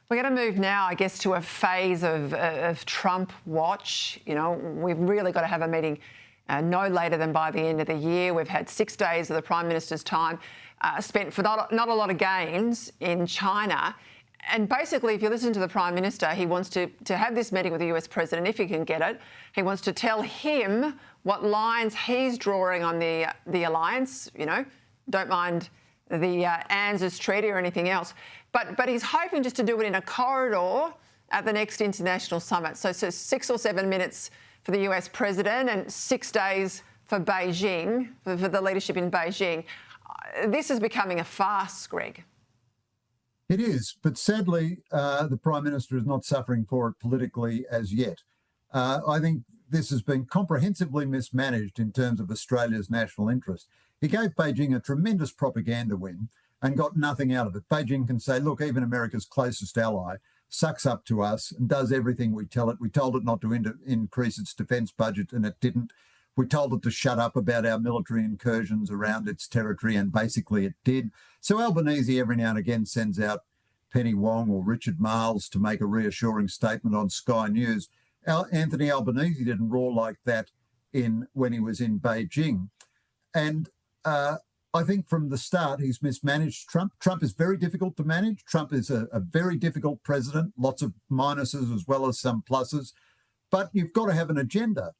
We're going to move now, I guess, to a phase of Trump watch. You know, we've really got to have a meeting no later than by the end of the year. We've had 6 days of the Prime Minister's time spent for not a lot of gains in China. And basically, if you listen to the Prime Minister, he wants to have this meeting with the US President, if he can get it. He wants to tell him what lines he's drawing on the alliance, you know, don't mind the ANZUS treaty or anything else. But he's hoping just to do it in a corridor at the next international summit. So 6 or 7 minutes for the US President and 6 days for Beijing, for the leadership in Beijing. This is becoming a farce, Greg. It is, but sadly, the Prime Minister is not suffering for it politically as yet. I think this has been comprehensively mismanaged in terms of Australia's national interest. He gave Beijing a tremendous propaganda win and got nothing out of it. Beijing can say, look, even America's closest ally sucks up to us and does everything we tell it. We told it not to increase its defence budget and it didn't. We told it to shut up about our military incursions around its territory, and basically it did. So Albanese every now and again sends out Penny Wong or Richard Marles to make a reassuring statement on Sky News. Anthony Albanese didn't roar like that when he was in Beijing. And I think from the start he's mismanaged Trump. Trump is very difficult to manage. Trump is a very difficult president, lots of minuses as well as some pluses. But you've got to have an agenda.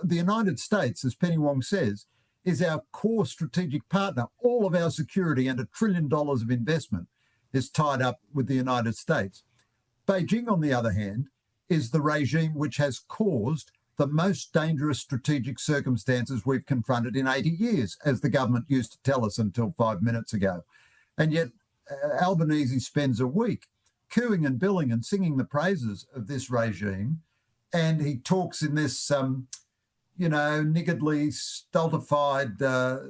The United States, as Penny Wong says, is our core strategic partner. All of our security and $1 trillion of investment is tied up with the United States. Beijing, on the other hand, is the regime which has caused the most dangerous strategic circumstances we've confronted in 80 years, as the government used to tell us until 5 minutes ago. And yet Albanese spends a week cooing and billing and singing the praises of this regime, and he talks in this niggardly, stultified,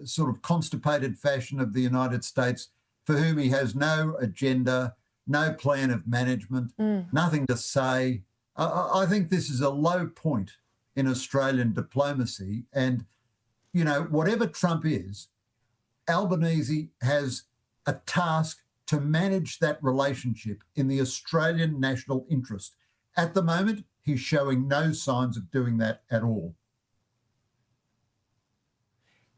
sort of constipated fashion of the United States, for whom he has no agenda, no plan of management, nothing to say. I think this is a low point in Australian diplomacy. And, you know, whatever Trump is, Albanese has a task to manage that relationship in the Australian national interest. At the moment, he's showing no signs of doing that at all.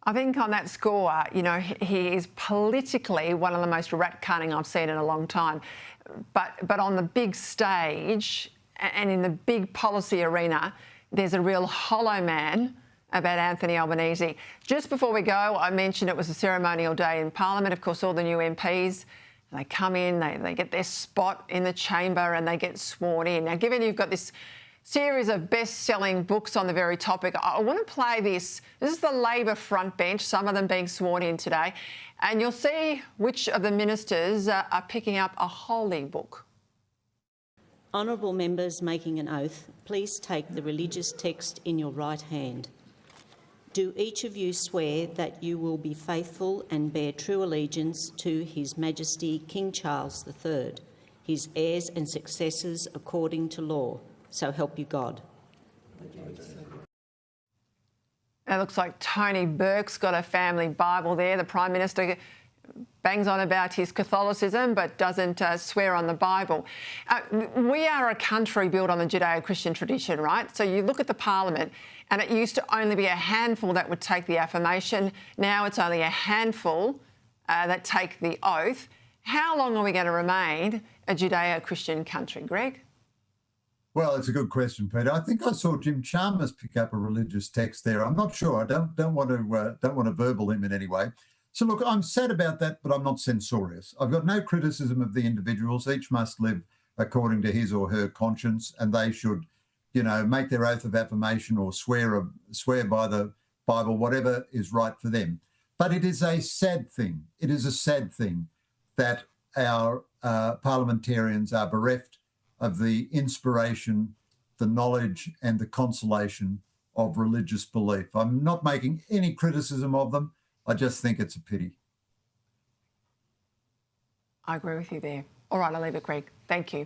I think on that score, you know, he is politically one of the most rat-cunning I've seen in a long time. But on the big stage and in the big policy arena, there's a real hollow man about Anthony Albanese. Just before we go, I mentioned it was a ceremonial day in Parliament. Of course, all the new MPs, they come in, they get their spot in the chamber and they get sworn in. Now, given you've got this series of best-selling books on the very topic, I want to play this. This is the Labor front bench, some of them being sworn in today, and you'll see which of the ministers are picking up a holy book. Honourable members making an oath, please take the religious text in your right hand. Do each of you swear that you will be faithful and bear true allegiance to His Majesty King Charles III, his heirs and successors according to law? So help you God. It looks like Tony Burke's got a family Bible there. The Prime Minister bangs on about his Catholicism but doesn't swear on the Bible. We are a country built on the Judeo-Christian tradition, right? So you look at the Parliament and it used to only be a handful that would take the affirmation. Now it's only a handful that take the oath. How long are we going to remain a Judeo-Christian country, Greg? Well, it's a good question, Peter. I think I saw Jim Chalmers pick up a religious text there. I'm not sure. I don't want to verbal him in any way. So look, I'm sad about that, but I'm not censorious. I've got no criticism of the individuals. Each must live according to his or her conscience, and they should, you know, make their oath of affirmation or swear by the Bible, whatever is right for them. But it is a sad thing. It is a sad thing that our parliamentarians are bereft of the inspiration, the knowledge and the consolation of religious belief. I'm not making any criticism of them. I just think it's a pity. I agree with you there. All right, I'll leave it, Greg. Thank you.